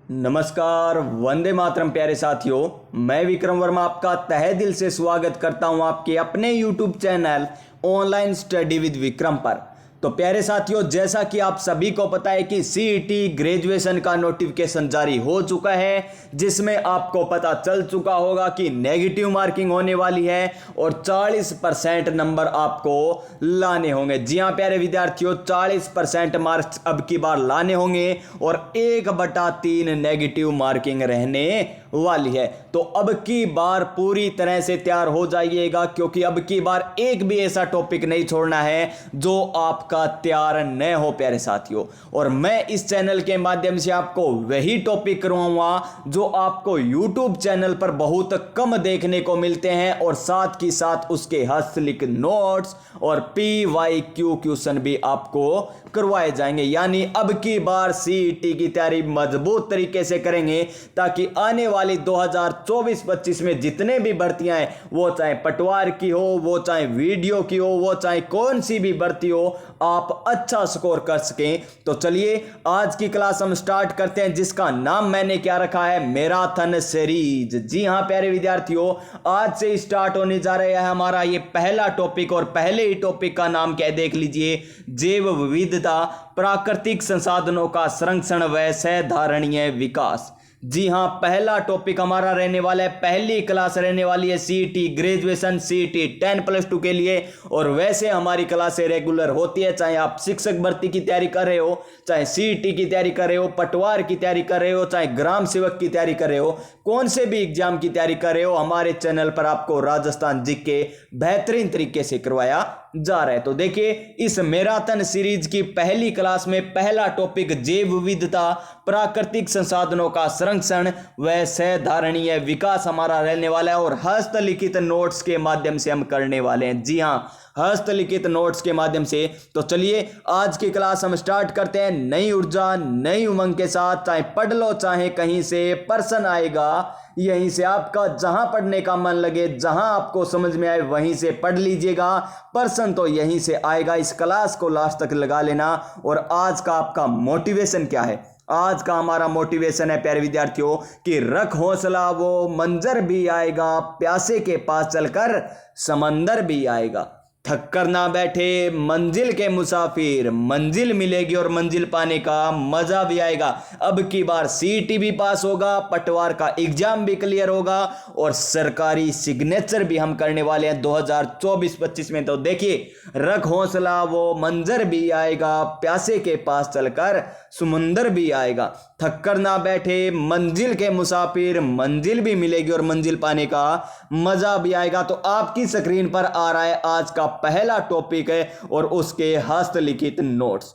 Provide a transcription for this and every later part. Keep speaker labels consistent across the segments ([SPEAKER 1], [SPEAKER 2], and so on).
[SPEAKER 1] नमस्कार, वंदे मातरम प्यारे साथियों। मैं विक्रम वर्मा आपका तहे दिल से स्वागत करता हूं आपके अपने YouTube channel online study with Vikram पर। तो प्यारे साथियों, जैसा कि आप सभी को पता है कि सीईटी ग्रेजुएशन का नोटिफिकेशन जारी हो चुका है, जिसमें आपको पता चल चुका होगा कि नेगेटिव मार्किंग होने वाली है और 40% नंबर आपको लाने होंगे। जी हां प्यारे विद्यार्थियों, 40% मार्क्स अब की बार लाने होंगे और 1/3 नेगेटिव मार्किंग रहने वाली है। तो अब की बार पूरी तरह से तैयार हो जाइएगा, क्योंकि अब की बार एक भी ऐसा टॉपिक नहीं छोड़ना है जो आपका तैयार न हो प्यारे साथियों। और मैं इस चैनल के माध्यम से आपको वही टॉपिक करवाऊंगा जो आपको YouTube चैनल पर बहुत कम देखने को मिलते हैं, और साथ ही साथ उसके हस्तलिखित नोट्स और PYQ क्वेश्चन भी आपको करवाए जाएंगे। यानी अब की बार सीईटी की तैयारी मजबूत तरीके से करेंगे, ताकि आने वाली 2024-25 में जितने भी भर्तियां हैं, वो चाहे पटवार की हो, वो चाहे वीडियो की हो, वो चाहे कौन सी भी भर्ती हो, आप अच्छा स्कोर कर सकें। तो चलिए आज की क्लास हम स्टार्ट करते हैं, जिसका नाम मैंने क्या रखा है, मैराथन सीरीज। जी हां प्यारे विद्यार्थियों, आज से स्टार्ट होने जा रहा है हमारा ये पहला टॉपिक, और पहले ही टॉपिक का नाम क्या है देख लीजिए, जैव विविधता, प्राकृतिक संसाधनों का संरक्षण व सधारणीय विकास। जी हां, पहला टॉपिक हमारा रहने वाला है, पहली क्लास रहने वाली है सीईटी ग्रेजुएशन, सीईटी 10+2 के लिए। और वैसे हमारी क्लासें रेगुलर होती है, चाहे आप शिक्षक भर्ती की तैयारी कर रहे हो, चाहे सीईटी की तैयारी कर रहे हो, पटवार की तैयारी कर रहे हो, चाहे ग्राम सेवक की तैयारी कर रहे हो, कौन से भी एग्जाम की तैयारी कर रहे हो, हमारे चैनल पर आपको राजस्थान जीके बेहतरीन तरीके से करवाया जा रहा है। तो देखिए, इस मैराथन सीरीज की पहली क्लास में पहला टॉपिक जैव विविधता, प्राकृतिक संसाधनों का संरक्षण व सधारणीय विकास हमारा रहने वाला है, और हस्तलिखित नोट्स के माध्यम से हम करने वाले हैं। जी हां, हस्तलिखित नोट्स के माध्यम से। तो चलिए आज की क्लास हम स्टार्ट करते हैं नई ऊर्जा नई उमंग के साथ। चाहे पढ़ लो चाहे कहीं से, पर्सन आएगा यहीं से। आपका जहां पढ़ने का मन लगे, जहां आपको समझ में आए, वहीं से पढ़ लीजिएगा। पर्सन तो यहीं से आएगा। इस क्लास को लास्ट तक लगा लेना। और आज का आपका मोटिवेशन क्या है? आज का हमारा मोटिवेशन है प्यारे विद्यार्थियों कि रख हौसला, वो मंजर भी आएगा, प्यासे के पास चलकर समंदर भी आएगा। थक कर ना बैठे मंजिल के मुसाफिर, मंजिल मिलेगी और मंजिल पाने का मजा भी आएगा। अब की बार सीईटी भी पास होगा, पटवार का एग्जाम भी क्लियर होगा, और सरकारी सिग्नेचर भी हम करने वाले हैं 2024-25 में। तो देखिए, रख हौसला, वो मंजर भी आएगा, प्यासे के पास चलकर समुंदर भी आएगा। थक कर ना बैठे मंजिल के मुसाफिर, मंजिल भी मिलेगी और मंजिल पाने का मजा भी आएगा। तो आपकी स्क्रीन पर आ रहा है आज का पहला टॉपिक है, और उसके हस्तलिखित नोट्स।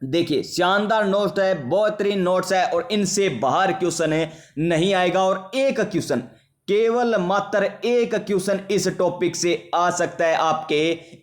[SPEAKER 1] देखिए, शानदार नोट्स है, बेहतरीन नोट्स है, और इनसे बाहर क्वेश्चन है नहीं आएगा। और एक क्वेश्चन, केवल मात्र एक क्वेश्चन इस टॉपिक से आ सकता है आपके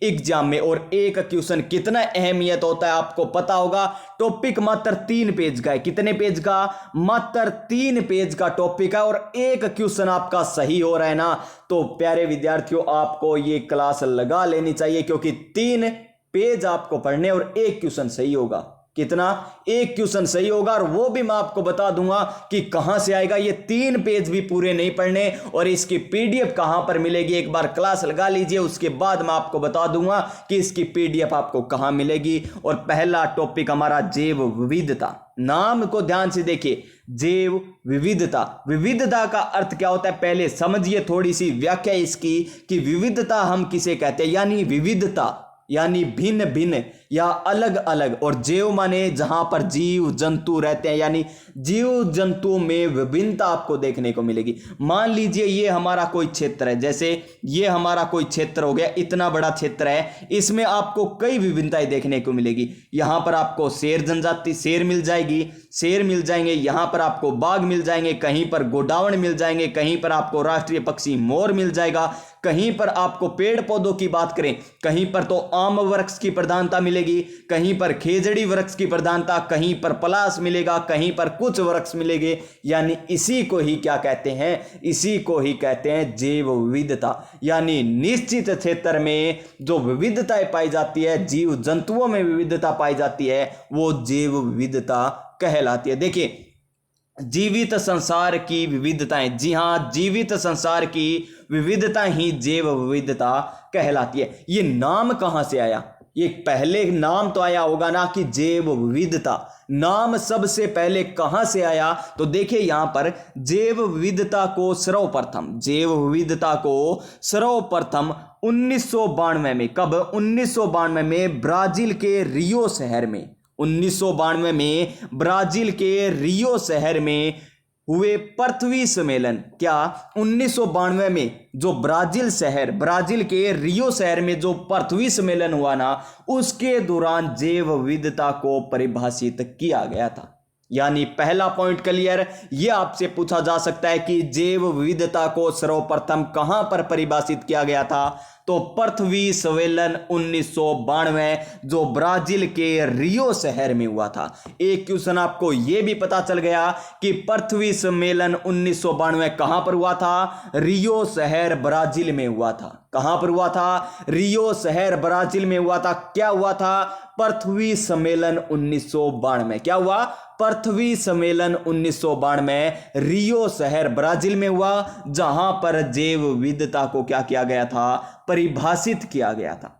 [SPEAKER 1] एग्जाम में। और एक क्वेश्चन कितना अहमियत होता है आपको पता होगा। टॉपिक मात्र 3 पेज का है। कितने पेज का? मात्र 3 पेज का टॉपिक है, और एक क्वेश्चन आपका सही हो रहा है ना, तो प्यारे विद्यार्थियों आपको ये क्लास लगा लेनी चाहिए, क्योंकि 3 पेज आपको पढ़ने और एक क्वेश्चन सही होगा। कितना? एक क्वेश्चन सही होगा। और वो भी मैं आपको बता दूंगा कि कहां से आएगा। ये 3 पेज भी पूरे नहीं पढ़ने, और इसकी पीडीएफ कहां पर मिलेगी, एक बार क्लास लगा लीजिए, उसके बाद मैं आपको बता दूंगा कि इसकी पीडीएफ आपको कहां मिलेगी। और पहला टॉपिक हमारा जैव विविधता। नाम को ध्यान से देखिए, जैव विविधता। विविधता का अर्थ क्या होता है पहले समझिए, थोड़ी सी व्याख्या इसकी कि विविधता हम किसे कहते हैं। यानी विविधता यानी भिन्न भिन्न या अलग अलग, और जैव माने जहां पर जीव जंतु रहते हैं, यानी जीव जंतुओं में विभिन्नता आपको देखने को मिलेगी। मान लीजिए ये हमारा कोई क्षेत्र है, जैसे ये हमारा कोई क्षेत्र हो गया, इतना बड़ा क्षेत्र है, इसमें आपको कई विभिन्नताएं देखने को मिलेगी। यहां पर आपको शेर जनजाति शेर मिल जाएगी, शेर मिल जाएंगे, यहां पर आपको बाघ मिल जाएंगे, कहीं पर गोडावण मिल जाएंगे, कहीं पर आपको राष्ट्रीय पक्षी मोर मिल जाएगा, कहीं पर आपको पेड़ पौधों की बात करें, कहीं पर तो आम वृक्ष की प्रधानता मिलेगी, कहीं पर खेजड़ी वृक्ष की प्रधानता, कहीं पर पलाश मिलेगा, कहीं पर कुछ वृक्ष मिलेंगे। यानी इसी को ही क्या कहते हैं? इसी को ही कहते हैं जैव विविधता। यानी निश्चित क्षेत्र में जो विविधताएं पाई जाती है, जीव जंतुओं में विविधता पाई जाती है, वो जैव विविधता कहलाती है। देखिए, जीवित संसार की विविधताएं। जी हां, जीवित संसार की विविधता ही जैव विविधता कहलाती है। ये नाम कहां से आया? ये पहले नाम तो आया होगा ना कि जैव विविधता, नाम सबसे पहले कहां से आया? तो देखिए यहां पर जैव विविधता को सर्वप्रथम 1992 में, कब? 1992 में ब्राजील के रियो शहर में, 1992 में ब्राजील के रियो शहर में हुए पृथ्वी सम्मेलन। क्या? 1992 में जो ब्राजील के रियो शहर में जो पृथ्वी सम्मेलन हुआ ना, उसके दौरान जैव विविधता को परिभाषित किया गया था। यानी पहला पॉइंट क्लियर। यह आपसे पूछा जा सकता है कि जैव विविधता को सर्वप्रथम कहां पर परिभाषित किया गया था? तो पृथ्वी सम्मेलन 1992 जो ब्राजील के रियो शहर में हुआ था। एक क्वेश्चन आपको यह भी पता चल गया कि पृथ्वी सम्मेलन 1992 कहां पर हुआ था? रियो शहर ब्राजील में हुआ था। कहां पर हुआ था? रियो शहर ब्राजील में हुआ था। क्या हुआ था? पृथ्वी सम्मेलन 1992। क्या हुआ? पृथ्वी सम्मेलन 1992 रियो शहर ब्राजील में हुआ, जहां पर जैव विविधता को क्या किया गया था? परिभाषित किया गया था।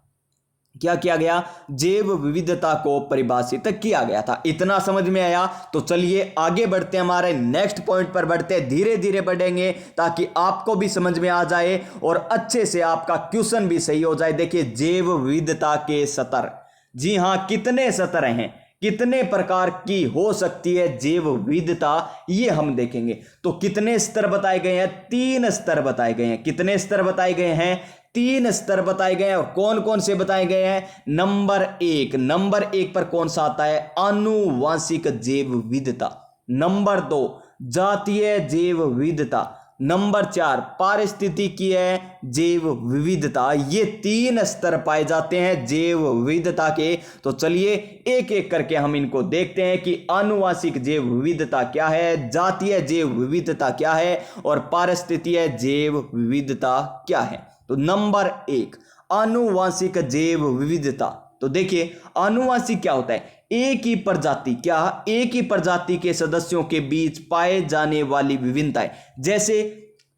[SPEAKER 1] क्या किया गया? जैव विविधता को परिभाषित किया गया था। इतना समझ में आया? तो चलिए आगे बढ़ते हैं, हमारे नेक्स्ट पॉइंट पर बढ़ते हैं। धीरे धीरे बढ़ेंगे ताकि आपको भी समझ में आ जाए और अच्छे से आपका क्वेश्चन भी सही हो जाए। देखिए जैव विविधता के स्तर। जी हां, कितने स्तर हैं, कितने प्रकार की हो सकती है जैव विविधता, ये हम देखेंगे। तो कितने स्तर बताए गए हैं? 3 स्तर बताए गए हैं। कितने स्तर बताए गए हैं? 3 स्तर बताए गए हैं। और कौन कौन से बताए गए हैं? नंबर 1 पर कौन सा आता है? आनुवांशिक जैव विविधता। नंबर 2 जातीय जैव विविधता। नंबर 4 पारिस्थितिकीय जैव विविधता। ये 3 स्तर पाए जाते हैं जैव विविधता के। तो चलिए एक एक करके हम इनको देखते हैं कि आनुवांशिक जैव विविधता क्या है, जातीय जैव विविधता क्या है और पारिस्थितिकीय जैव विविधता क्या है। तो नंबर 1 आनुवांशिक जैव विविधता। तो देखिए आनुवांशिक क्या होता है? एक ही प्रजाति, क्या? एक ही प्रजाति के सदस्यों के बीच पाए जाने वाली विभिन्नताएं। जैसे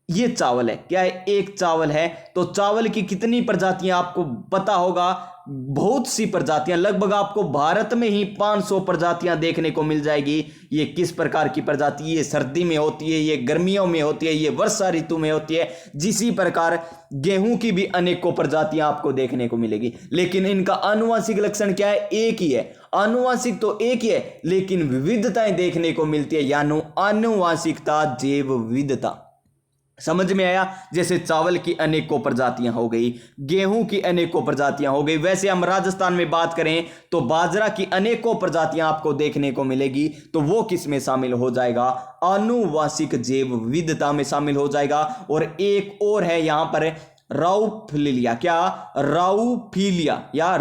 [SPEAKER 1] ये चावल है, क्या है? एक चावल है, तो चावल की कितनी प्रजातियां आपको पता होगा? बहुत सी प्रजातियां, लगभग आपको भारत में ही 500 प्रजातियां देखने को मिल जाएगी। ये किस प्रकार की प्रजाति? ये सर्दी में होती है, ये गर्मियों में होती है, ये वर्षा ऋतु में होती है। जिसी प्रकार गेहूं की भी अनेकों प्रजातियां आपको देखने को मिलेगी। लेकिन इनका आनुवांशिक लक्षण क्या है? एक ही है। आनुवांशिक तो एक ही है, लेकिन विविधताएं देखने को मिलती है, यानी आनुवांशिकता जैव विविधता। समझ में आया? जैसे चावल की अनेकों प्रजातियां हो गई, गेहूं की अनेकों प्रजातियां हो गई। वैसे हम राजस्थान में बात करें तो बाजरा की अनेकों प्रजातियां आपको देखने को मिलेगी। तो वो किस में शामिल हो जाएगा? आनुवांशिक जैव विविधता में शामिल हो जाएगा। और एक और है यहां पर राउफिलिया। क्या? राउफिलिया या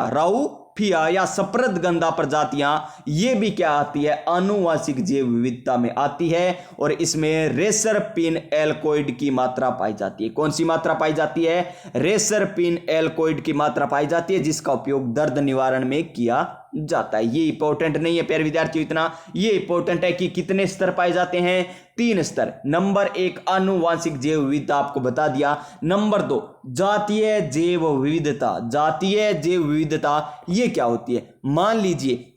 [SPEAKER 1] राउफिया या सप्रदगंधा प्रजातियां, ये भी क्या आती है? आनुवांशिक जैव विविधता में आती है। और इसमें रेसरपिन एल्कोइड की मात्रा पाई जाती है। कौन सी मात्रा पाई जाती है? रेसरपिन एल्कोइड की मात्रा पाई जाती है, जिसका उपयोग दर्द निवारण में किया जाता है। ये इंपॉर्टेंट नहीं है प्यारे विद्यार्थियों इतना, ये इंपॉर्टेंट है कि कितने स्तर पाए जाते हैं? 3 स्तर। नंबर 1 आनुवांशिक जैव विविधता आपको बता दिया। नंबर 2 जातीय जैव विविधता। जातीय जैव विविधता ये क्या होती है? मान लीजिए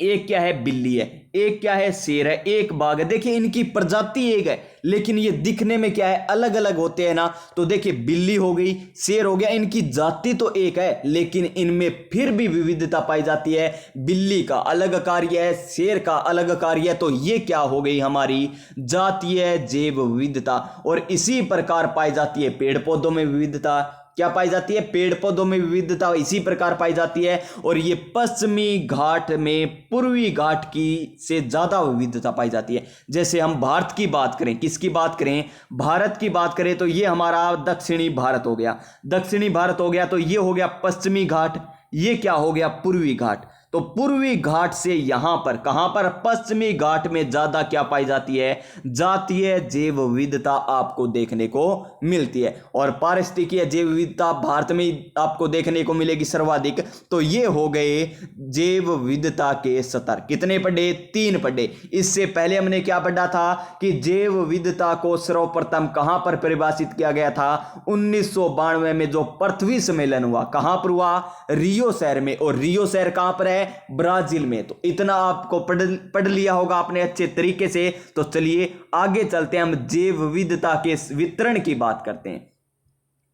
[SPEAKER 1] एक क्या है? बिल्ली है, एक क्या है? शेर है, एक बाघ है। देखिए इनकी प्रजाति एक है, लेकिन ये दिखने में क्या है? अलग अलग होते हैं ना। तो देखिए बिल्ली हो गई, शेर हो गया, इनकी जाति तो एक है, लेकिन इनमें फिर भी विविधता पाई जाती है। बिल्ली का अलग कार्य है, शेर का अलग कार्य है। तो ये क्या हो गई? हमारी जातीय जैव विविधता। और इसी प्रकार पाई जाती है पेड़ पौधों में विविधता। क्या पाई जाती है? पेड़ पौधों में विविधता इसी प्रकार पाई जाती है। और ये पश्चिमी घाट में पूर्वी घाट की से ज्यादा विविधता पाई जाती है। जैसे हम भारत की बात करें, किसकी बात करें? भारत की बात करें तो ये हमारा दक्षिणी भारत हो गया। दक्षिणी भारत हो गया, तो ये हो गया पश्चिमी घाट, ये क्या हो गया? पूर्वी घाट। तो पूर्वी घाट से यहां पर कहां पर पश्चिमी घाट में ज्यादा क्या पाई जाती है, जातीय जैव विविधता आपको देखने को मिलती है। और पारिस्थितिकीय जैव विविधता भारत में आपको देखने को मिलेगी सर्वाधिक। तो ये हो गए जैव विविधता के स्तर। कितने पढ़े, 3 पढ़े। इससे पहले हमने क्या पढ़ा था कि जैव विविधता को सर्वप्रथम कहां पर परिभाषित किया गया था, 1992 में जो पृथ्वी सम्मेलन हुआ, कहां पर हुआ, रियो शहर में। और रियो शहर कहां पर है, ब्राजील में। तो इतना आपको पढ़ लिया होगा आपने अच्छे तरीके से। तो चलिए आगे चलते हैं, हम जैव विविधता के वितरण की बात करते हैं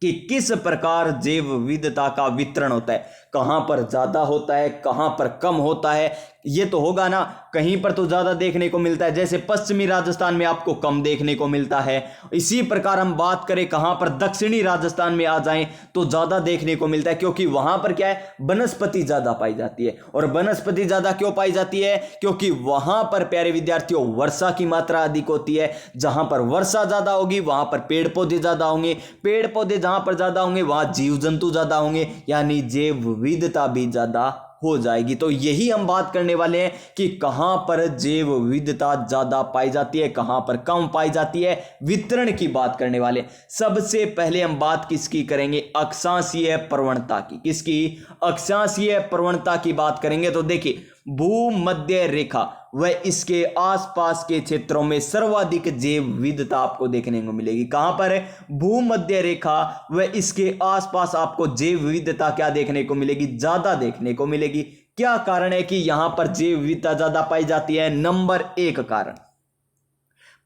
[SPEAKER 1] कि किस प्रकार जैव विविधता का वितरण होता है, कहां पर ज्यादा होता है, कहां पर कम होता है। ये तो होगा ना, कहीं पर तो ज्यादा देखने को मिलता है, जैसे पश्चिमी राजस्थान में आपको कम देखने को मिलता है। इसी प्रकार हम बात करें कहां पर, दक्षिणी राजस्थान में आ जाएं तो ज्यादा देखने को मिलता है, क्योंकि वहां पर क्या है, वनस्पति ज्यादा पाई जाती है। और वनस्पति ज्यादा क्यों पाई जाती है, क्योंकि वहां पर प्यारे विद्यार्थियों वर्षा की मात्रा अधिक होती है। जहां पर वर्षा ज्यादा होगी वहां पर पेड़ पौधे ज्यादा होंगे, पेड़ पौधे जहां पर ज्यादा होंगे वहां जीव जंतु ज्यादा होंगे, यानी जैव विविधता भी ज्यादा हो जाएगी। तो यही हम बात करने वाले हैं कि कहां पर जैव विविधता ज्यादा पाई जाती है, कहां पर कम पाई जाती है, वितरण की बात करने वाले। सबसे पहले हम बात किसकी करेंगे, अक्षांशीय प्रवणता की। किसकी, अक्षांशीय प्रवणता की बात करेंगे। तो देखिए भूमध्य रेखा व इसके आसपास के क्षेत्रों में सर्वाधिक जैव विविधता आपको देखने को मिलेगी। कहां पर है, भूमध्य रेखा व इसके आसपास आपको जैव विविधता क्या देखने को मिलेगी, ज्यादा देखने को मिलेगी। क्या कारण है कि यहां पर जैव विविधता ज्यादा पाई जाती है, नंबर 1 कारण,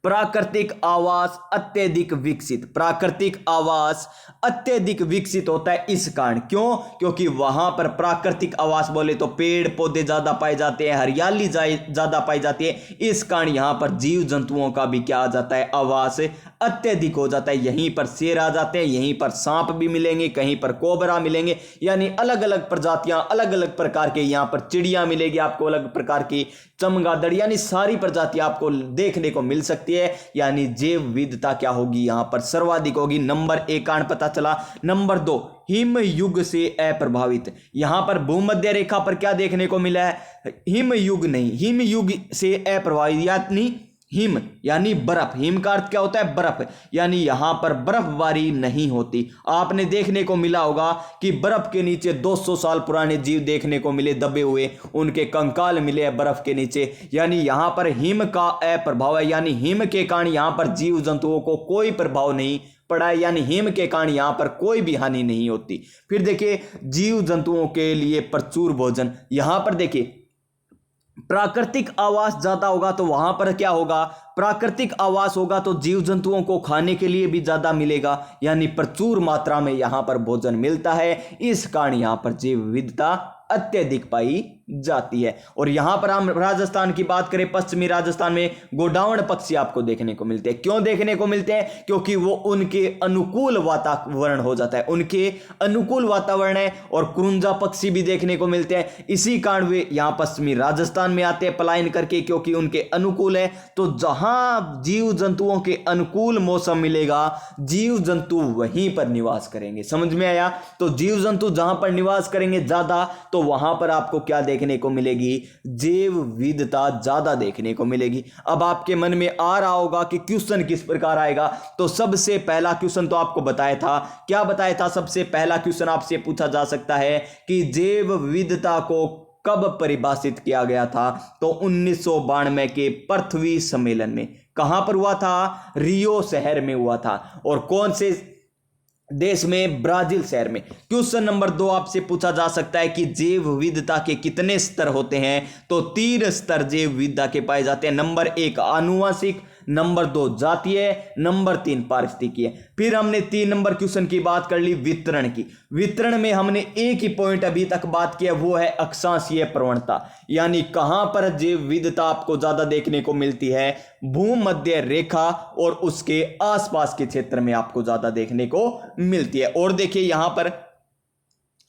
[SPEAKER 1] प्राकृतिक आवास अत्यधिक विकसित। प्राकृतिक आवास अत्यधिक विकसित होता है इस कारण, क्यों, क्योंकि वहां पर प्राकृतिक आवास बोले तो पेड़ पौधे ज्यादा पाए जाते हैं, हरियाली ज्यादा पाई जाती है। इस कारण यहां पर जीव जंतुओं का भी क्या आ जाता है, आवास अत्यधिक हो जाता है। यहीं पर शेर आ जाते हैं, यहीं पर सांप भी मिलेंगे, कहीं पर कोबरा मिलेंगे, यानी अलग अलग प्रजातियां, अलग अलग प्रकार के यहां पर चिड़िया मिलेगी आपको, अलग प्रकार की चमगादड़, यानी सारी प्रजातियां आपको देखने को मिल सकती है। यानी जैव विविधता क्या होगी, यहां पर सर्वाधिक होगी। नंबर 1 कारण पता चला। नंबर 2, हिम युग से अप्रभावित। यहां पर भूमध्य रेखा पर क्या देखने को मिला है, हिम युग नहीं, हिम युग से अप्रभावित, यानी हिम यानी बर्फ। हिम का अर्थ क्या होता है, बर्फ, यानी यहां पर बर्फबारी नहीं होती। आपने देखने को मिला होगा कि बर्फ के नीचे 200 साल पुराने जीव देखने को मिले, दबे हुए, उनके कंकाल मिले बर्फ के नीचे, यानी यहां पर हिम का अप्रभाव है, यानी हिम के कारण यहां पर जीव जंतुओं को कोई प्रभाव नहीं पड़ा है, यानी हिम के कारण यहां पर कोई भी हानि नहीं होती। फिर देखिए जीव जंतुओं के लिए प्रचुर भोजन। यहां पर देखिए प्राकृतिक आवास ज्यादा होगा तो वहां पर क्या होगा, प्राकृतिक आवास होगा तो जीव जंतुओं को खाने के लिए भी ज्यादा मिलेगा, यानी प्रचुर मात्रा में यहां पर भोजन मिलता है। इस कारण यहां पर जैव विविधता अत्यधिक पाई जाती है। और यहां पर हम राजस्थान की बात करें, पश्चिमी राजस्थान में गोडावण पक्षी आपको देखने को मिलते हैं। क्यों देखने को मिलते हैं, क्योंकि वो उनके अनुकूल वातावरण हो जाता है, उनके अनुकूल वातावरण है। और क्रुंजा पक्षी भी देखने को मिलते हैं, इसी कारण वे यहां पश्चिमी राजस्थान में आते हैं पलायन करके, क्योंकि उनके अनुकूल है। तो जहां जीव जंतुओं के अनुकूल मौसम मिलेगा, जीव जंतु वहीं पर निवास करेंगे। समझ में आया, तो जीव जंतु जहां पर निवास करेंगे ज्यादा, तो वहां पर आपको क्या देखने को मिलेगी, जैव विविधता ज्यादा देखने को मिलेगी। अब आपके मन में आ रहा होगा कि क्वेश्चन किस प्रकार आएगा। तो सबसे पहला क्वेश्चन तो आपको बताया था, क्या बताया था, सबसे पहला क्वेश्चन आपसे पूछा जा सकता है कि जैव विविधता को कब परिभाषित किया गया था। तो 1992 के पृथ्वी सम्मेलन में। कहां पर हुआ था, रियो शहर में हुआ था। और कौन से देश में, ब्राजील शहर में। क्वेश्चन नंबर 2 आपसे पूछा जा सकता है कि जैव विविधता के कितने स्तर होते हैं। तो 3 स्तर जैव विविधता के पाए जाते हैं। नंबर 1 आनुवंशिक, नंबर 2 जातीय, नंबर 3 पारिस्थितिकीय। फिर हमने 3 नंबर क्वेश्चन की बात कर ली वितरण की। वितरण में हमने एक ही पॉइंट अभी तक बात किया, वो है अक्षांशीय प्रवणता, यानी कहां पर जैव विविधता आपको ज्यादा देखने को मिलती है, भूमध्य रेखा और उसके आसपास के क्षेत्र में आपको ज्यादा देखने को मिलती है। और देखिए यहां पर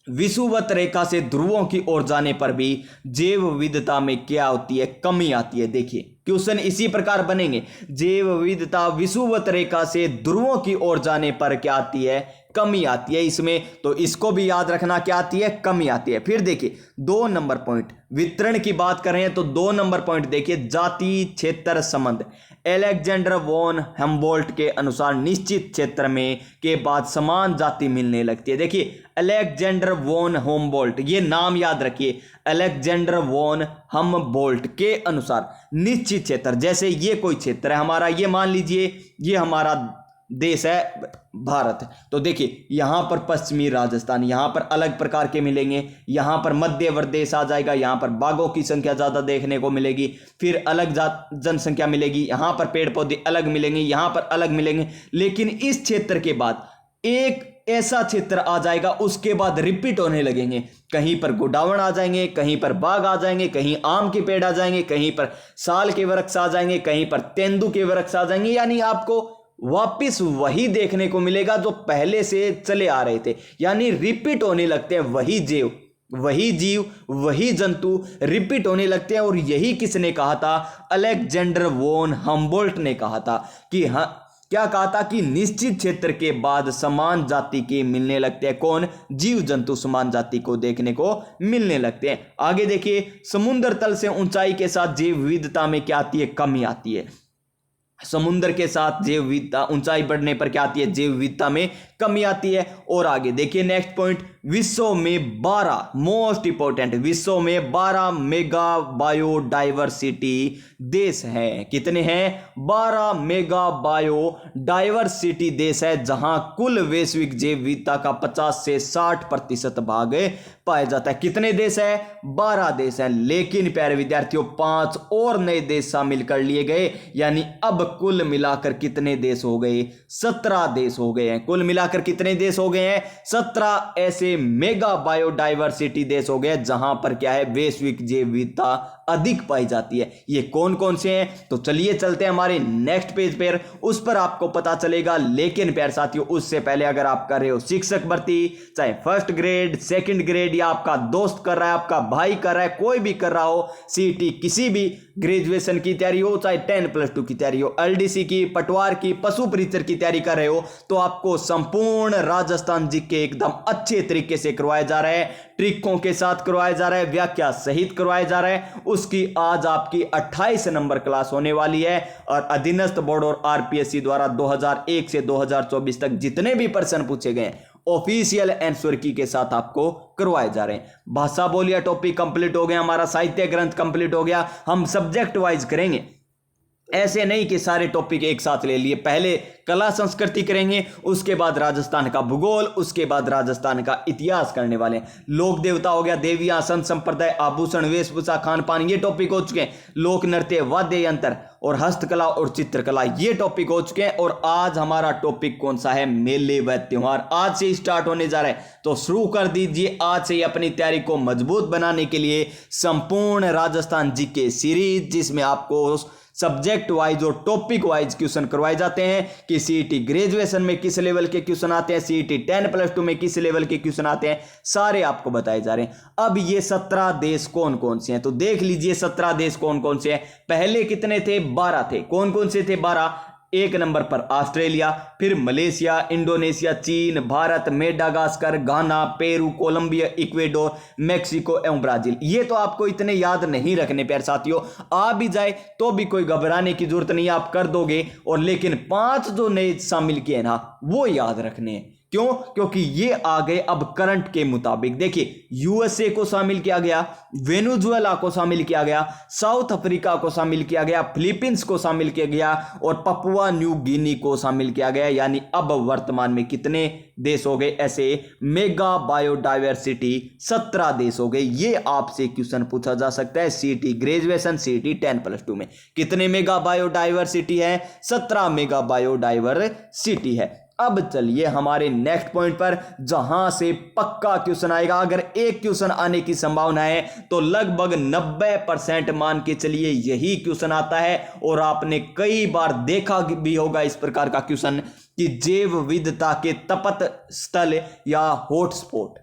[SPEAKER 1] विषुवत रेखा से ध्रुवों की ओर जाने पर भी जैव विविधता में क्या होती है, कमी आती है। देखिए क्वेश्चन इसी प्रकार बनेंगे, जैव विविधता विषुवत रेखा से ध्रुवों की ओर जाने पर क्या आती है, कमी आती है इसमें, तो इसको भी याद रखना, क्या आती है, कमी आती है। फिर देखिए 2 नंबर पॉइंट, वितरण की बात करें तो 2 नंबर पॉइंट देखिए, जाति क्षेत्र संबंध। एलेक्जेंडर वॉन हम्बोल्ट के अनुसार निश्चित क्षेत्र में के बाद समान जाति मिलने लगती है। देखिए अलेक्जेंडर वॉन हम्बोल्ट, ये नाम याद रखिए, अलेक्जेंडर वॉन हम्बोल्ट के अनुसार निश्चित क्षेत्र, जैसे ये कोई क्षेत्र है हमारा, ये मान लीजिए ये हमारा देश है भारत, तो देखिए यहां पर पश्चिमी राजस्थान, यहां पर अलग प्रकार के मिलेंगे, यहां पर मध्य प्रदेश आ जाएगा, यहां पर बाघों की संख्या ज्यादा देखने को मिलेगी, फिर अलग जनसंख्या मिलेगी, यहां पर पेड़ पौधे अलग मिलेंगे, यहां पर अलग मिलेंगे। लेकिन इस क्षेत्र के बाद एक ऐसा क्षेत्र आ जाएगा, उसके बाद रिपीट होने लगेंगे, कहीं पर गोडावण आ जाएंगे, कहीं पर बाघ आ जाएंगे, कहीं आम के पेड़ आ जाएंगे, कहीं पर साल के वृक्ष आ जाएंगे, कहीं पर तेंदू के वृक्ष आ जाएंगे। यानी आपको वापिस वही देखने को मिलेगा जो पहले से चले आ रहे थे, यानी रिपीट होने लगते हैं, वही जीव वही जंतु रिपीट होने लगते हैं। और यही किसने कहा था, अलेक्जेंडर वॉन हम्बोल्ट ने कहा था कि हाँ, क्या कहा था कि निश्चित क्षेत्र के बाद समान जाति के मिलने लगते हैं, कौन, जीव जंतु समान जाति को देखने को मिलने लगते हैं। आगे देखिए, समुद्र तल से ऊंचाई के साथ जैव विविधता में क्या आती है, कमी आती है। समुद्र के साथ जैव विविधता, ऊंचाई बढ़ने पर क्या आती है, जैव विविधता में कमी आती है। और आगे देखिए नेक्स्ट पॉइंट, विश्व में 12 मोस्ट इंपोर्टेंट, विश्व में 12 मेगा बायोडाइवर्सिटी देश हैं। कितने हैं, 12 मेगा बायोडाइवर्सिटी देश है, जहां कुल वैश्विक जैव विविधता का 50 से 60% भाग पाया जाता है। कितने देश है, 12 देश है। लेकिन प्यारे विद्यार्थियों 5 और नए देश शामिल कर लिए गए, यानी अब कुल मिलाकर कितने देश हो गए, 17 देश हो गए हैं। कुल मिलाकर कितने देश हो गए हैं, 17 ऐसे मेगा बायोडाइवर्सिटी देश हो गए जहां पर क्या है, वैश्विक जैव विविधता अधिक पाई जाती है। ये कौन कौन से हैं, तो चलिए चलते हैं हमारे नेक्स्ट पेज पर, उस पर आपको पता चलेगा। लेकिन प्यारे साथियों उससे पहले अगर आप कर रहे हो शिक्षक भर्ती, चाहे फर्स्ट ग्रेड, सेकंड ग्रेड, या आपका दोस्त कर रहा है, आपका भाई कर रहा है, कोई भी कर रहा हो, सीईटी किसी भी ग्रेजुएशन की तैयारी हो, चाहे 10+2 की तैयारी हो, एलडीसी की, पटवार की, पशु परिचर की तैयारी कर रहे हो, तो आपको संपूर्ण राजस्थान जीके एकदम अच्छे तरीके से करवाया जा रहा है, ट्रिकों के साथ करवाया जा रहा है, व्याख्या सहित करवाया जा रहा है। उसकी आज आपकी 28 नंबर क्लास होने वाली है। और अधीनस्थ बोर्ड और आरपीएससी द्वारा 2001 से 2024 तक जितने भी प्रश्न पूछे गए ऑफिशियल आंसर की के साथ आपको करवाए जा रहे हैं। भाषा बोलिया टॉपिक कंप्लीट हो गया, हमारा साहित्य ग्रंथ कंप्लीट हो गया। हम सब्जेक्ट वाइज करेंगे, ऐसे नहीं कि सारे टॉपिक एक साथ ले लिए। पहले कला संस्कृति करेंगे, उसके बाद राजस्थान का भूगोल, उसके बाद राजस्थान का इतिहास करने वाले हैं। लोक देवता हो गया, देवियां, संत संप्रदाय, आभूषण, वेशभूषा, खान पान, ये टॉपिक हो चुके हैं। लोक नृत्य, वाद्य यंत्र और हस्तकला और चित्रकला, ये टॉपिक हो चुके हैं। और आज हमारा टॉपिक कौन सा है, मेले व त्योहार, आज से स्टार्ट होने जा रहा है। तो शुरू कर दीजिए आज से ही अपनी तैयारी को मजबूत बनाने के लिए संपूर्ण राजस्थान जीके सीरीज, जिसमें आपको सब्जेक्ट वाइज और टॉपिक वाइज क्वेश्चन करवाए जाते हैं कि सीईटी ग्रेजुएशन में किस लेवल के क्वेश्चन आते हैं, सीईटी 10+2 में किस लेवल के क्वेश्चन आते हैं, सारे आपको बताए जा रहे हैं। अब ये 17 देश कौन कौन से हैं, तो देख लीजिए 17 देश कौन कौन से हैं। पहले कितने थे, 12 थे। कौन कौन से थे, 12। 1 नंबर पर ऑस्ट्रेलिया, फिर मलेशिया, इंडोनेशिया, चीन, भारत, मेडागास्कर, घाना, पेरू, कोलंबिया, इक्वेडोर, मेक्सिको एवं ब्राजील। ये तो आपको इतने याद नहीं रखने प्यारे साथियों, आ भी जाए तो भी कोई घबराने की जरूरत नहीं, आप कर दोगे। और लेकिन 5 जो नए शामिल किए ना, वो याद रखने हैं। क्यों, क्योंकि ये आ गए अब करंट के मुताबिक। देखिए यूएसए को शामिल किया गया, वेनेजुएला को शामिल किया गया, साउथ अफ्रीका को शामिल किया गया, फिलीपींस को शामिल किया गया और पपुआ न्यू गिनी को शामिल किया गया। यानी अब वर्तमान में कितने देश हो गए ऐसे मेगा बायोडाइवर्सिटी, 17 देश हो गए। ये आपसे क्वेश्चन पूछा जा सकता है सीईटी ग्रेजुएशन, सीईटी 10+2 में। कितने मेगा बायोडाइवर्सिटी है, 17 मेगा बायोडाइवर्सिटी है। अब चलिए हमारे नेक्स्ट पॉइंट पर, जहां से पक्का क्वेश्चन आएगा। अगर एक क्वेश्चन आने की संभावना है तो लगभग 90% मान के चलिए यही क्वेश्चन आता है। और आपने कई बार देखा भी होगा इस प्रकार का क्वेश्चन कि जैव विविधता के तपत स्थल या हॉटस्पॉट,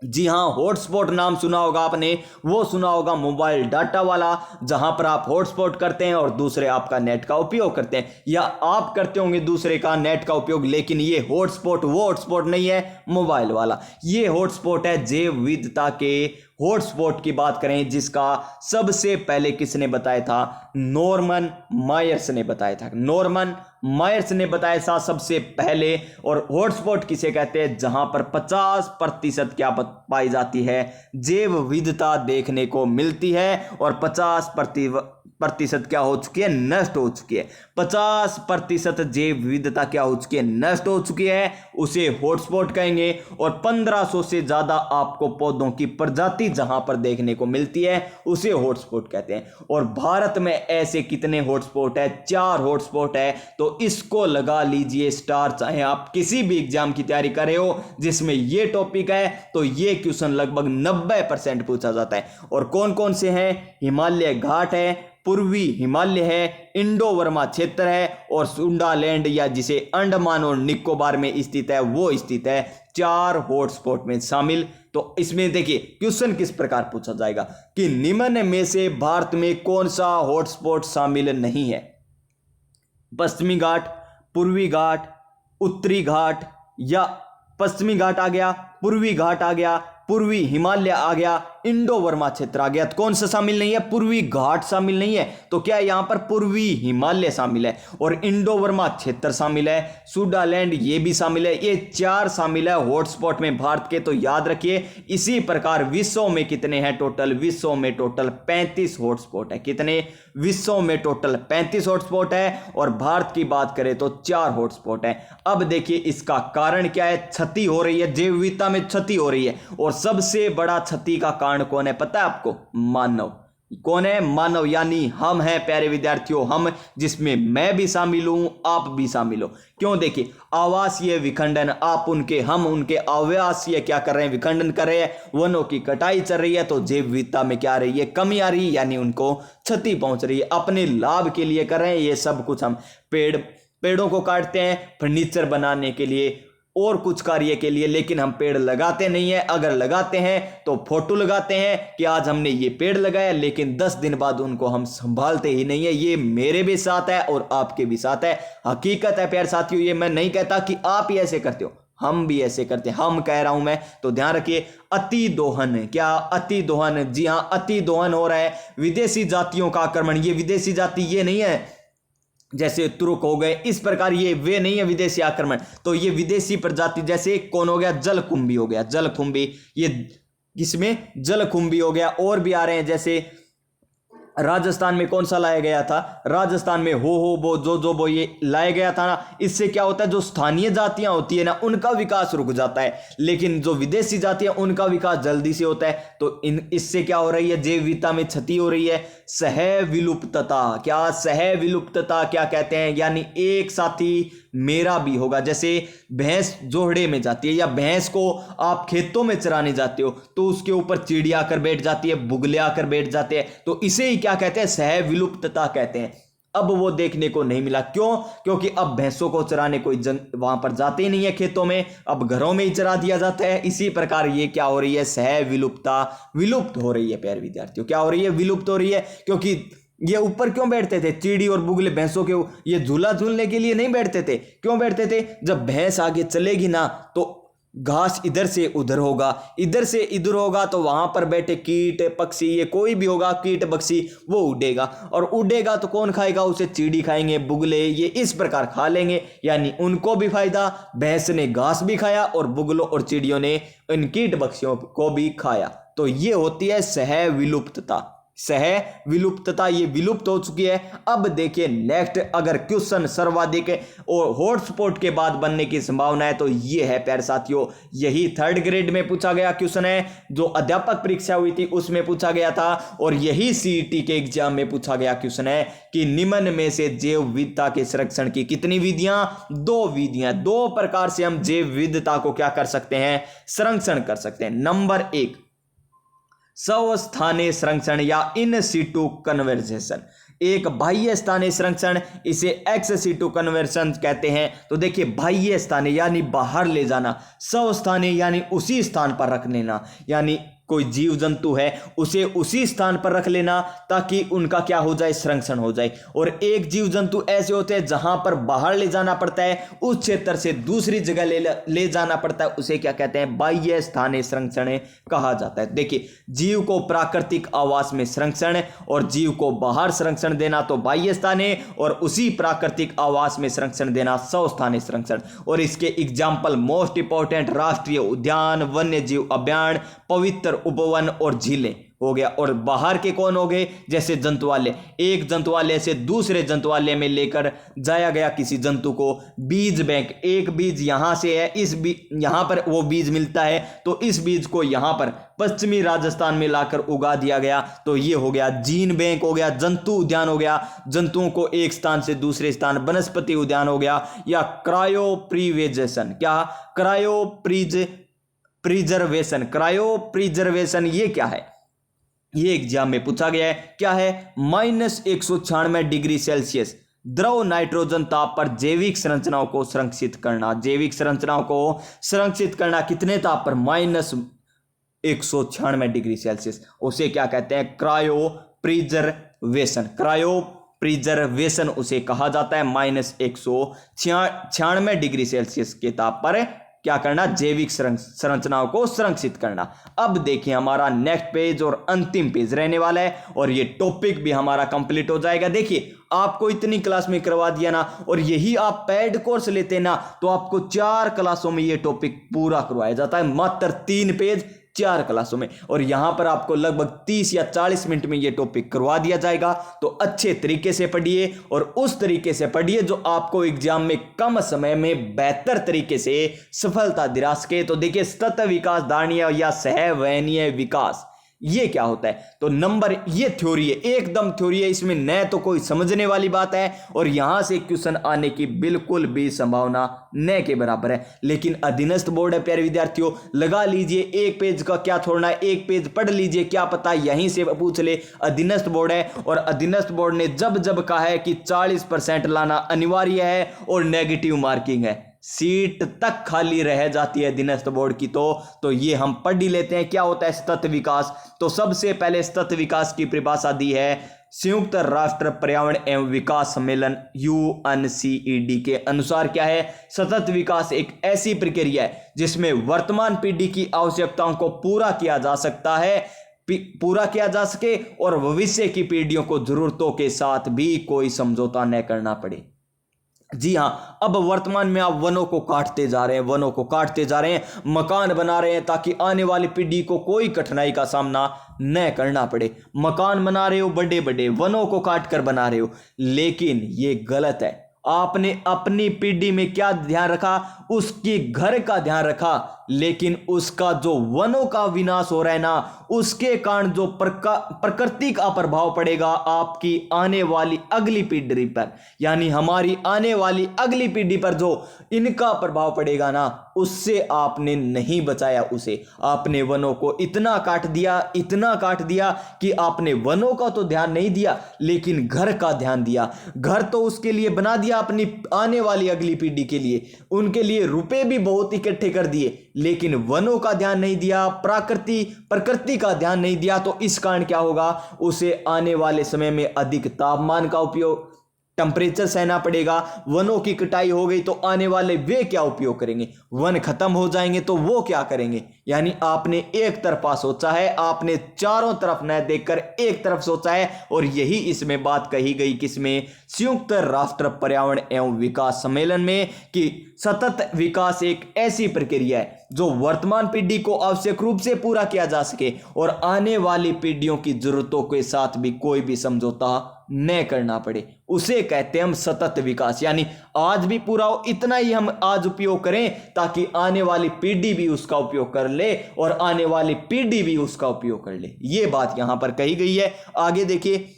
[SPEAKER 1] जी हाँ, हॉटस्पॉट नाम सुना होगा आपने, वो सुना होगा मोबाइल डाटा वाला, जहां पर आप हॉटस्पॉट करते हैं और दूसरे आपका नेट का उपयोग करते हैं, या आप करते होंगे दूसरे का नेट का उपयोग। लेकिन ये हॉटस्पॉट वो हॉटस्पॉट नहीं है मोबाइल वाला, ये हॉटस्पॉट है जैव विविधता के हॉटस्पॉट की बात करें, जिसका सबसे पहले किसने बताया था? नॉर्मन मायर्स ने बताया था। नॉर्मन मायर्स ने बताया था सबसे पहले। और हॉटस्पॉट किसे कहते हैं? जहां पर 50% क्या पाई जाती है? जैव विविधता देखने को मिलती है, और 50% क्या हो चुकी है? नष्ट हो चुकी है। 50% जैव विविधता क्या हो चुकी है? नष्ट हो चुकी है, उसे हॉटस्पॉट कहेंगे। और 1500 से ज्यादा आपको पौधों की प्रजाति जहां पर देखने को मिलती है, उसे हॉटस्पॉट कहते हैं। और भारत में ऐसे कितने हॉटस्पॉट है? 4 हॉटस्पॉट है। तो इसको लगा लीजिए स्टार, चाहे आप किसी भी एग्जाम की तैयारी कर रहे हो जिसमें यह टॉपिक है, तो यह क्वेश्चन लगभग 90% पूछा जाता है। और कौन कौन से हैं? हिमालय घाट है, पूर्वी हिमालय है, इंडो वर्मा क्षेत्र है, और सुंडालैंड या जिसे अंडमान और निकोबार में स्थित है, वो स्थित है। 4 हॉटस्पॉट में शामिल। तो इसमें देखिए क्वेश्चन किस प्रकार पूछा जाएगा कि निम्न में से भारत में कौन सा हॉटस्पॉट शामिल नहीं है? पश्चिमी घाट, पूर्वी घाट, उत्तरी घाट, या पश्चिमी घाट आ गया, पूर्वी घाट आ गया, पूर्वी हिमालय आ गया, इंडो वर्मा क्षेत्र आ गया। तो कौन सा शामिल नहीं है? पूर्वी घाट शामिल नहीं है। तो क्या यहां पर पूर्वी हिमालय शामिल है, और इंडो वर्मा क्षेत्र शामिल है, सुडालैंड ये भी शामिल है। ये 4 शामिल है हॉटस्पॉट में भारत के। तो याद रखिए, इसी प्रकार विश्व में कितने हैं टोटल? विश्व में टोटल 35 हॉटस्पॉट है। कितने? विश्व में टोटल 35 हॉटस्पॉट है, और भारत की बात करें तो 4 हॉटस्पॉट है। अब देखिए इसका कारण क्या है? क्षति हो रही है, जैव विविधता में क्षति हो रही है। और सबसे बड़ा क्षति का कारण कौन है पता है आपको? मानव। कौन है? मानव, यानी हम हैं प्यारे विद्यार्थियों, हम, जिसमें मैं भी शामिल हूं, आप भी शामिल हो। क्यों? देखिए आवासीय विखंडन, आप उनके, हम उनके आवासीय क्या कर रहे हैं? विखंडन कर रहे हैं, वनों की कटाई चल रही है। तो जैव विविधता में क्या आ रही है? कमी आ रही है, यानी उनको क्षति पहुंच रही है। अपने लाभ के लिए कर रहे हैं ये सब कुछ। हम पेड़ों को काटते हैं फर्नीचर बनाने के लिए और कुछ कार्य के लिए, लेकिन हम पेड़ लगाते नहीं है। अगर लगाते हैं तो फोटो लगाते हैं कि आज हमने ये पेड़ लगाया, लेकिन 10 दिन बाद उनको हम संभालते ही नहीं है। ये मेरे भी साथ है और आपके भी साथ है, हकीकत है प्यारे साथियों। ये मैं नहीं कहता कि आप ही ऐसे करते हो, हम भी ऐसे करते हैं, हम कह रहा हूं मैं। तो ध्यान रखिए, अति दोहन। क्या? अति दोहन। जी हां, अति दोहन हो रहा है। विदेशी जातियों का आक्रमण। ये विदेशी जाति ये नहीं है जैसे तुर्क हो गए, इस प्रकार ये वे नहीं है विदेशी आक्रमण। तो ये विदेशी प्रजाति, जैसे कौन हो गया? जलकुंभी हो गया। जलकुंभी, ये किसमें? जलकुंभी हो गया। और भी आ रहे हैं, जैसे राजस्थान में कौन सा लाया गया था? राजस्थान में हो बो, जो बो, ये लाया गया था ना। इससे क्या होता है? जो स्थानीय जातियां होती है ना, उनका विकास रुक जाता है, लेकिन जो विदेशी जातियां, उनका विकास जल्दी से होता है। तो इससे क्या हो रही है? जैव विविधता में क्षति हो रही है। सह विलुप्तता। क्या? सह विलुप्तता क्या कहते हैं? यानी एक साथी मेरा भी होगा। जैसे भैंस जोहड़े में जाती है, या भैंस को आप खेतों में चराने जाते हो, तो उसके ऊपर चिड़िया आकर बैठ जाती है, बुगले आकर बैठ जाते हैं। तो इसे ही क्या कहते हैं? सह विलुप्तता कहते हैं। अब वो देखने को नहीं मिला। क्यों? क्योंकि अब भैंसों को चराने कोई वहां पर जाते ही नहीं है खेतों में, अब घरों में ही चरा दिया जाता है। इसी प्रकार ये क्या हो रही है? सह विलुप्तता विलुप्त हो रही है प्यारे विद्यार्थियों। क्या हो रही है? विलुप्त हो रही है। क्योंकि ये ऊपर क्यों बैठते थे? चिड़ी और बुगले भैंसों के ये झूला झूलने के लिए नहीं बैठते थे। क्यों बैठते थे? जब भैंस आगे चलेगी ना, तो घास इधर से उधर होगा, इधर से इधर होगा, तो वहां पर बैठे कीट पक्षी, ये कोई भी होगा कीट पक्षी, वो उड़ेगा। और उड़ेगा तो कौन खाएगा उसे? चिड़ी खाएंगे, बुगले, ये इस प्रकार खा लेंगे, यानी उनको भी फायदा। भैंस ने घास भी खाया और बुगलों और चिड़ियों ने इन कीट पक्षियों को भी खाया। तो ये होती है सह विलुप्तता। सह विलुप्तता, ये विलुप्त हो चुकी है। अब देखिए नेक्स्ट, अगर क्वेश्चन सर्वाधिक और हॉटस्पॉट के बाद बनने की संभावना है, तो ये है प्यारे साथियों, यही 3rd ग्रेड में पूछा गया क्वेश्चन है, जो अध्यापक परीक्षा हुई थी उसमें पूछा गया था, और यही सीईटी के एग्जाम में पूछा गया क्वेश्चन है कि निम्न में से जैव विविधता के संरक्षण की कितनी विधियां? 2 विधियां। 2 प्रकार से हम जैव विविधता को क्या कर सकते हैं? संरक्षण कर सकते हैं। नंबर 1, स्वस्थानीय संरक्षण या इन सीटू कन्वर्जेशन। एक बाह्य स्थानीय संरक्षण, इसे एक्स-सिटू कन्वर्शन कहते हैं। तो देखिए बाह्य स्थानीय यानी बाहर ले जाना, स्वस्थानीय यानी उसी स्थान पर रख लेना, यानी कोई जीव जंतु है उसे उसी स्थान पर रख लेना ताकि उनका क्या हो जाए, संरक्षण हो जाए। और एक जीव जंतु ऐसे होते हैं जहां पर बाहर ले जाना पड़ता है, उस क्षेत्र से दूसरी जगह ले जाना पड़ता है, उसे क्या कहते हैं, बाह्य स्थानीय संरक्षण कहा जाता है। देखिए जीव को प्राकृतिक आवास में संरक्षण और जीव को बाहर संरक्षण देना तो बाह्य स्थानीय, और उसी प्राकृतिक आवास में संरक्षण देना स्वस्थानीय संरक्षण। और इसके एग्जाम्पल मोस्ट इंपॉर्टेंट राष्ट्रीय उद्यान, वन्य जीव अभ्यारण्य, पवित्र उपवन और झीलें हो गया। और बाहर के कौन हो गए, जैसे जंतुआलय, एक जंतुआलय से दूसरे जंतुआलय में लेकर जाया गया किसी जंतु को। बीज बैंक, एक बीज यहां से है, इस यहां पर वो बीज मिलता है तो इस बीज को यहां पर पश्चिमी राजस्थान में लाकर उगा दिया गया, तो ये हो गया जीन बैंक हो गया। जंतु उद्यान हो गया, जंतुओं को एक स्थान से दूसरे स्थान। वनस्पति उद्यान हो गया, या क्रायोप्रिवेजेशन, क्या प्रिजर्वेशन, क्रायोप्रिजर्वेशन ये क्या है, ये एग्जाम में पूछा गया है। क्या है, -196 डिग्री सेल्सियस द्रव नाइट्रोजन ताप पर जैविक संरचनाओं को संरक्षित करना। जैविक संरचनाओं को संरक्षित करना कितने ताप पर, -196 डिग्री सेल्सियस, उसे क्या कहते हैं, क्रायोप्रिजर्वेशन। क्रायोप्रिजर्वेशन उसे कहा जाता है। -196 डिग्री सेल्सियस के ताप पर क्या करना, जैविक संरचनाओं को संरक्षित करना। अब देखिए हमारा नेक्स्ट पेज और अंतिम पेज रहने वाला है, और ये टॉपिक भी हमारा कंप्लीट हो जाएगा। देखिए आपको इतनी क्लास में करवा दिया ना, और यही आप पेड कोर्स लेते ना तो आपको 4 क्लासों में ये टॉपिक पूरा करवाया जाता है, मात्र 3 पेज 4 क्लासों में। और यहां पर आपको लगभग 30 या 40 मिनट में ये टॉपिक करवा दिया जाएगा। तो अच्छे तरीके से पढ़िए, और उस तरीके से पढ़िए जो आपको एग्जाम में कम समय में बेहतर तरीके से सफलता दिला सके। तो देखिए सतत विकास धारणीय या सहवहनीय विकास, ये क्या होता है, तो नंबर, ये थ्योरी है, एकदम थ्योरी है, इसमें न तो कोई समझने वाली बात है और यहां से क्वेश्चन आने की बिल्कुल भी संभावना न के बराबर है। लेकिन अधीनस्थ बोर्ड है प्यारे विद्यार्थियों, लगा लीजिए, एक पेज का क्या छोड़ना है, एक पेज पढ़ लीजिए, क्या पता यहीं से पूछ ले। अधीनस्थ बोर्ड है, और अधीनस्थ बोर्ड ने जब कहा है कि 40% लाना अनिवार्य है और नेगेटिव मार्किंग है, सीट तक खाली रह जाती है अधीनस्थ बोर्ड की, तो ये हम पढ़ ही लेते हैं। क्या होता है सतत विकास, तो सबसे पहले सतत विकास की परिभाषा दी है संयुक्त राष्ट्र पर्यावरण एवं विकास सम्मेलन UNCED के अनुसार। क्या है, सतत विकास एक ऐसी प्रक्रिया है जिसमें वर्तमान पीढ़ी की आवश्यकताओं को पूरा किया जा सके और भविष्य की पीढ़ियों को जरूरतों के साथ भी कोई समझौता न करना पड़े। जी हां, अब वर्तमान में आप वनों को काटते जा रहे हैं, मकान बना रहे हैं ताकि आने वाली पीढ़ी को कोई कठिनाई का सामना न करना पड़े। मकान बना रहे हो, बड़े बड़े वनों को काट कर बना रहे हो, लेकिन ये गलत है। आपने अपनी पीढ़ी में क्या ध्यान रखा, उसकी घर का ध्यान रखा, लेकिन उसका जो वनों का विनाश हो रहा है ना, उसके कारण जो प्रकृति का प्रभाव पड़ेगा आपकी आने वाली अगली पीढ़ी पर, यानी हमारी आने वाली अगली पीढ़ी पर जो इनका प्रभाव पड़ेगा ना, उससे आपने नहीं बचाया। उसे आपने वनों को इतना काट दिया कि आपने वनों का तो ध्यान नहीं दिया, लेकिन घर का ध्यान दिया। घर तो उसके लिए बना दिया अपनी आने वाली अगली पीढ़ी के लिए, उनके लिए रुपए भी बहुत इकट्ठे कर दिए, लेकिन वनों का ध्यान नहीं दिया, प्रकृति का ध्यान नहीं दिया। तो इस कारण क्या होगा, उसे आने वाले समय में अधिक तापमान का उपयोग, टेम्परेचर सहना पड़ेगा। वनों की कटाई हो गई तो आने वाले वे क्या उपयोग करेंगे, वन खत्म हो जाएंगे तो वो क्या करेंगे। यानी आपने एक तरफा सोचा है, आपने चारों तरफ न देखकर एक तरफ सोचा है, और यही इसमें बात कही गई किसमें, संयुक्त राष्ट्र पर्यावरण एवं विकास सम्मेलन में, कि सतत विकास एक ऐसी प्रक्रिया है जो वर्तमान पीढ़ी को आवश्यक रूप से पूरा किया जा सके और आने वाली पीढ़ियों की जरूरतों के साथ भी कोई भी समझौता न करना पड़े, उसे कहते हैं हम सतत विकास। यानी आज भी पूरा हो, इतना ही हम आज उपयोग करें ताकि आने वाली पीढ़ी भी उसका उपयोग कर ले और आने वाली पीढ़ी भी उसका उपयोग कर ले। यह बात यहां पर कही गई है। आगे देखिए,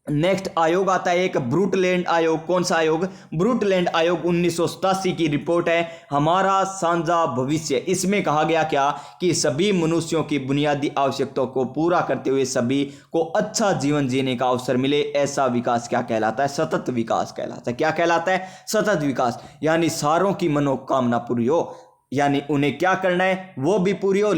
[SPEAKER 1] नेक्स्ट आयोग आता है एक ब्रूटलैंड आयोग। कौन सा आयोग? ब्रूटलैंड आयोग 1987 की रिपोर्ट है, हमारा साझा भविष्य। इसमें कहा गया क्या कि सभी मनुष्यों की बुनियादी आवश्यकताओं को पूरा करते हुए सभी को अच्छा जीवन जीने का अवसर मिले, ऐसा विकास क्या कहलाता है? सतत विकास कहलाता है। क्या कहलाता है? सतत विकास। यानी सारों की मनोकामना पूरी हो, यानी उन्हें क्या करना है वो भी पूरी हो,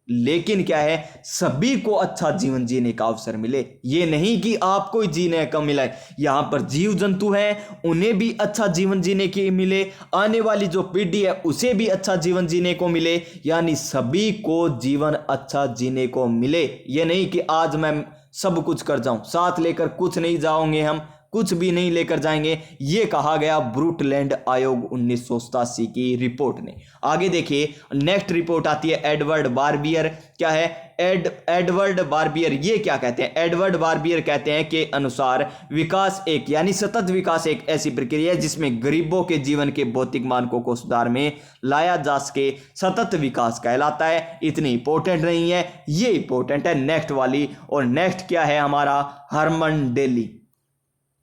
[SPEAKER 1] लेकिन क्या है, सभी को अच्छा जीवन जीने का अवसर मिले। ये नहीं कि आपको ही जीने का मिला है, यहां पर जीव जंतु हैं उन्हें भी अच्छा जीवन जीने की मिले, आने वाली जो पीढ़ी है उसे भी अच्छा जीवन जीने को मिले, यानी सभी को जीवन अच्छा जीने को मिले। ये नहीं कि आज मैं सब कुछ कर जाऊं, साथ लेकर कुछ नहीं जाओगे, हम कुछ भी नहीं लेकर जाएंगे। ये कहा गया ब्रूटलैंड आयोग 1987 की रिपोर्ट ने। आगे देखिए नेक्स्ट रिपोर्ट आती है एडवर्ड बारबियर। क्या है? एडवर्ड बारबियर ये क्या कहते हैं? एडवर्ड बारबियर कहते हैं कि अनुसार विकास एक यानी सतत विकास एक ऐसी प्रक्रिया है जिसमें गरीबों के जीवन के भौतिक मानकों को सुधार में लाया जा सके, सतत विकास कहलाता है। इतनी इंपॉर्टेंट नहीं है, ये इंपॉर्टेंट है नेक्स्ट वाली। और नेक्स्ट क्या है हमारा? हरमन डेली।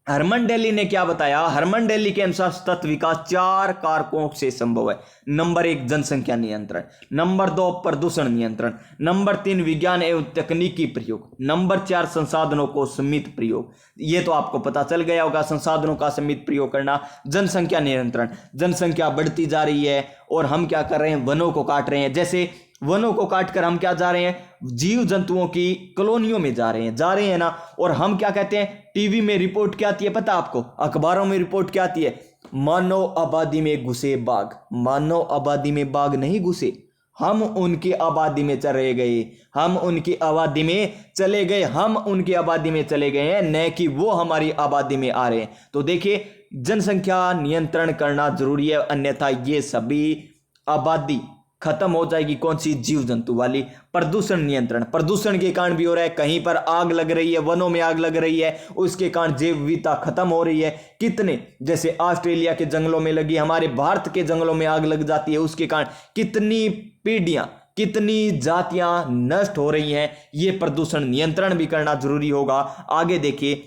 [SPEAKER 1] हरमन डेली ने क्या बताया? हरमन डेली के अनुसार सतत विकास 4 कारकों से संभव है। नंबर 1 जनसंख्या नियंत्रण, नंबर 2 प्रदूषण नियंत्रण, नंबर 3 विज्ञान एवं तकनीकी प्रयोग, नंबर 4 संसाधनों को सीमित प्रयोग। ये तो आपको पता चल गया होगा, संसाधनों का सीमित प्रयोग करना। जनसंख्या नियंत्रण, जनसंख्या बढ़ती जा रही है और हम क्या कर रहे हैं? वनों को काट रहे हैं। जैसे वनों को काटकर हम क्या जा रहे हैं? जीव जंतुओं की कॉलोनियों में जा रहे हैं ना। और हम क्या कहते हैं? टीवी में रिपोर्ट क्या आती है पता आपको? अखबारों में रिपोर्ट क्या आती है? मानव आबादी में घुसे बाघ। मानव आबादी में बाघ नहीं घुसे, हम उनकी आबादी में चले गए, हम उनकी आबादी में चले गए, हम उनकी आबादी में चले गए हैं, न कि वो हमारी आबादी में आ रहे हैं। तो देखिए जनसंख्या नियंत्रण करना जरूरी है, अन्यथा ये सभी आबादी खत्म हो जाएगी। कौन सी? जीव जंतु वाली। प्रदूषण नियंत्रण, प्रदूषण के कारण भी हो रहा है, कहीं पर आग लग रही है, वनों में आग लग रही है, उसके कारण जैव विविधता खत्म हो रही है। कितने, जैसे ऑस्ट्रेलिया के जंगलों में लगी, हमारे भारत के जंगलों में आग लग जाती है, उसके कारण कितनी पीढ़ियां, कितनी जातियां नष्ट हो रही हैं। ये प्रदूषण नियंत्रण भी करना जरूरी होगा। आगे देखिए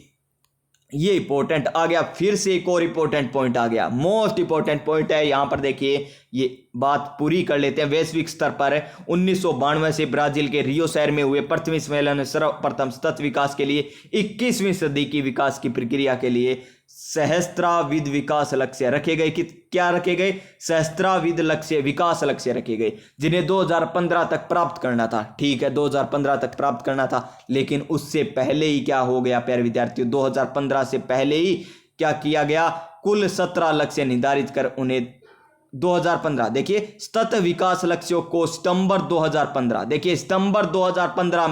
[SPEAKER 1] ये इंपॉर्टेंट आ गया, फिर से एक और इंपॉर्टेंट पॉइंट आ गया, मोस्ट इंपॉर्टेंट पॉइंट है। यहां पर देखिए ये बात पूरी कर लेते हैं। वैश्विक स्तर पर 1992 से ब्राजील के रियो शहर में हुए पृथ्वी सम्मेलन में सर्वप्रथम सतत विकास के लिए 21वीं सदी की विकास की प्रक्रिया के लिए सहस्त्राविध विकास लक्ष्य रखे गए। क्या रखे गए? सहस्त्राविध लक्ष्य, विकास लक्ष्य रखे गए, जिन्हें 2015 तक प्राप्त करना था। ठीक है, 2015 तक प्राप्त करना था, लेकिन उससे पहले ही क्या हो गया प्यारे विद्यार्थियों? 2015 से पहले ही क्या किया गया? कुल 17 लक्ष्य निर्धारित कर उन्हें 2015, देखिए सतत विकास लक्ष्यों को सितंबर 2015, देखिए सितंबर 2015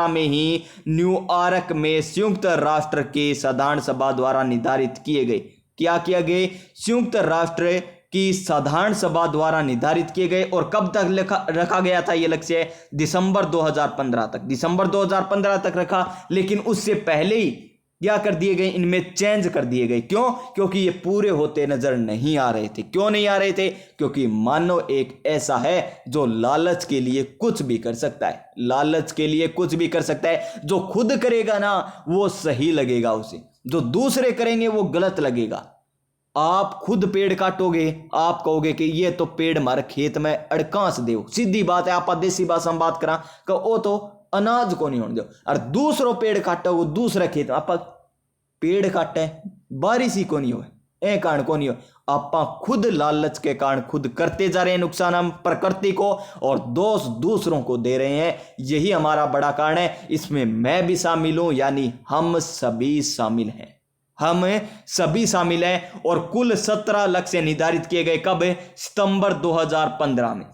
[SPEAKER 1] में ही न्यूयॉर्क में संयुक्त राष्ट्र के साधारण सभा द्वारा निर्धारित किए गए। क्या किया गए? संयुक्त राष्ट्र की साधारण सभा द्वारा निर्धारित किए गए। और कब तक रखा गया था ये लक्ष्य? दिसंबर 2015 तक, दिसंबर 2015 तक रखा। लेकिन उससे पहले ही क्या कर दिए गए? इनमें चेंज कर दिए गए। क्यों? क्योंकि ये पूरे होते नजर नहीं आ रहे थे। क्यों नहीं आ रहे थे? क्योंकि मानव एक ऐसा है जो लालच के लिए कुछ भी कर सकता है, लालच के लिए कुछ भी कर सकता है। जो खुद करेगा ना वो सही लगेगा उसे, जो दूसरे करेंगे वो गलत लगेगा। आप खुद पेड़ काटोगे, आप कहोगे कि ये तो पेड़ हमारे खेत में अड़कांस दो, सीधी बात है। आप देसी भाषा में बात करा कि वो तो अनाज को नहीं होने दो। और दूसरों पेड़ काटो, वो दूसरा खेत आप पेड़ काटे, बारिश ही को नहीं हो, ए कारण को नहीं हो। आप खुद लालच के कारण खुद करते जा रहे हैं नुकसान हम प्रकृति को, और दोष दूसरों को दे रहे हैं। यही हमारा बड़ा कारण है। इसमें मैं भी शामिल हूं, यानी हम सभी शामिल हैं, हम सभी शामिल हैं। और कुल 17 लक्ष्य निर्धारित किए गए। कब? सितंबर 2015 में।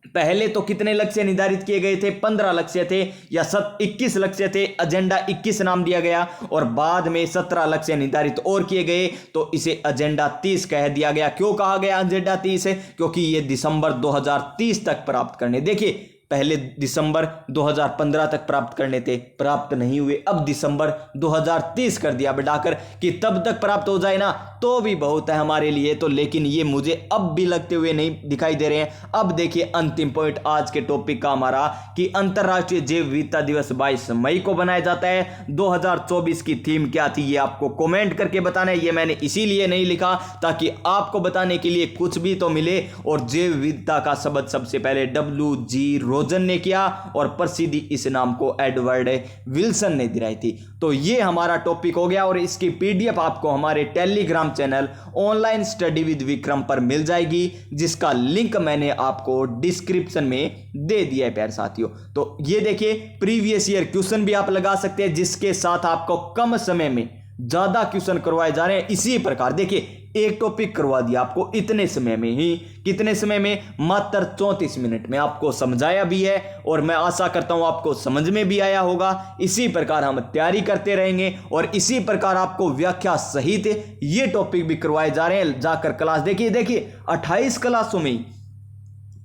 [SPEAKER 1] पहले तो कितने लक्ष्य निर्धारित किए गए थे? 15 लक्ष्य थे या 21 लक्ष्य थे, एजेंडा 21 नाम दिया गया। और बाद में 17 लक्ष्य निर्धारित और किए गए, तो इसे एजेंडा 30 कह दिया गया। क्यों कहा गया एजेंडा 30? क्योंकि ये दिसंबर 2030 तक प्राप्त करने। देखिए पहले दिसंबर 2015 तक प्राप्त करने थे, प्राप्त नहीं हुए। अब दिसंबर 2030 कर दिया बढ़ाकर कि तब तक प्राप्त हो जाए ना तो भी बहुत है हमारे लिए तो, लेकिन ये मुझे अब भी लगते हुए नहीं दिखाई दे रहे हैं। अब देखिए अंतिम पॉइंट आज के टॉपिक का हमारा कि अंतरराष्ट्रीय जैव विविधता दिवस 22 मई को बनाया जाता है। 2024 की थीम क्या थी ये आपको कमेंट करके बताना है। ये मैंने इसीलिए नहीं लिखा ताकि आपको बताने के लिए कुछ भी तो मिले। और जैव विविधता का शब्द सबसे पहले WG रोजन ने किया और प्रसिद्धि इस नाम को एडवर्ड विल्सन ने दिलाई थी। तो ये हमारा टॉपिक हो गया और इसकी PDF आपको हमारे Telegram channel online study with Vikram पर मिल जाएगी, जिसका लिंक मैंने आपको डिस्क्रिप्शन में दे दिया है प्यारे साथियों। तो ये देखिए प्रीवियस ईयर क्वेश्चन भी आप लगा सकते हैं, जिसके साथ आपको कम समय में ज्यादा क्वेश्चन करवाए जा रहे हैं। इसी प्रकार देखिए एक टॉपिक करवा दिया आपको इतने समय में ही, कितने समय में, मात्र 34 मिनट में आपको समझाया भी है और मैं आशा करता हूं आपको समझ में भी आया होगा। इसी प्रकार हम तैयारी करते रहेंगे और इसी प्रकार आपको व्याख्या सहित ये टॉपिक भी करवाए जा रहे हैं। जाकर क्लास देखिए 28 क्लासों में,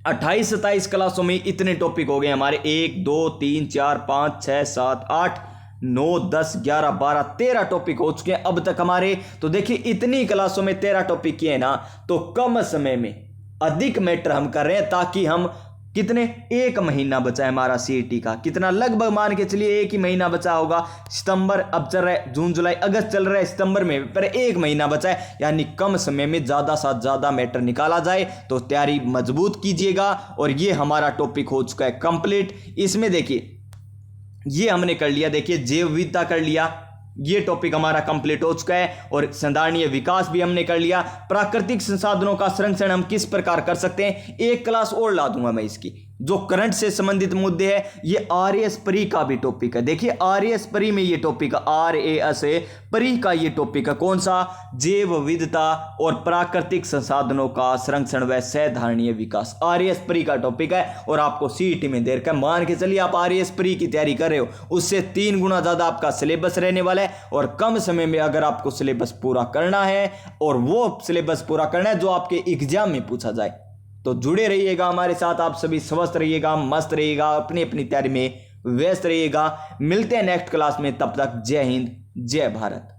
[SPEAKER 1] 28-27 क्लासों में इतने टॉपिक हो गए हमारे। 1 2 3 4 5 6 7 8 9 10 11 12 13 टॉपिक हो चुके हैं अब तक हमारे। तो देखिए इतनी क्लासों में 13 टॉपिक किए ना, तो कम समय में अधिक मैटर हम कर रहे हैं ताकि हम कितने, 1 महीना बचा है हमारा CET का, कितना लगभग मान के चलिए 1 ही महीना बचा होगा। सितंबर अब चल रहा है, जून जुलाई अगस्त चल रहा है, सितंबर में पर 1 महीना बचा है, यानी कम समय में ज़्यादा से ज़्यादा मैटर निकाला जाए। तो तैयारी मजबूत कीजिएगा। और ये हमारा टॉपिक हो चुका है कंप्लीट। इसमें देखिए ये हमने कर लिया, देखिए जैव विविधता कर लिया, ये टॉपिक हमारा कंप्लीट हो चुका है। और संधारणीय विकास भी हमने कर लिया। प्राकृतिक संसाधनों का संरक्षण हम किस प्रकार कर सकते हैं, एक क्लास और ला दूंगा मैं इसकी, जो करंट से संबंधित मुद्दे हैं। ये RAS परी का भी टॉपिक है। देखिए RAS परी में ये टॉपिक है, RAS परी का ये टॉपिक है, कौन सा, जैव विविधता और प्राकृतिक संसाधनों का संरक्षण व संधारणीय विकास, RAS परी का टॉपिक है। और आपको CET में देर का मान के चलिए आप RAS परी की तैयारी कर रहे हो, उससे 3 गुना ज्यादा आपका सिलेबस रहने वाला है। और कम समय में अगर आपको सिलेबस पूरा करना है और वो सिलेबस पूरा करना है जो आपके एग्जाम में पूछा जाए, तो जुड़े रहिएगा हमारे साथ। आप सभी स्वस्थ रहिएगा, मस्त रहिएगा, अपनी अपनी तैयारी में व्यस्त रहिएगा। मिलते हैं नेक्स्ट क्लास में, तब तक जय हिंद जय भारत।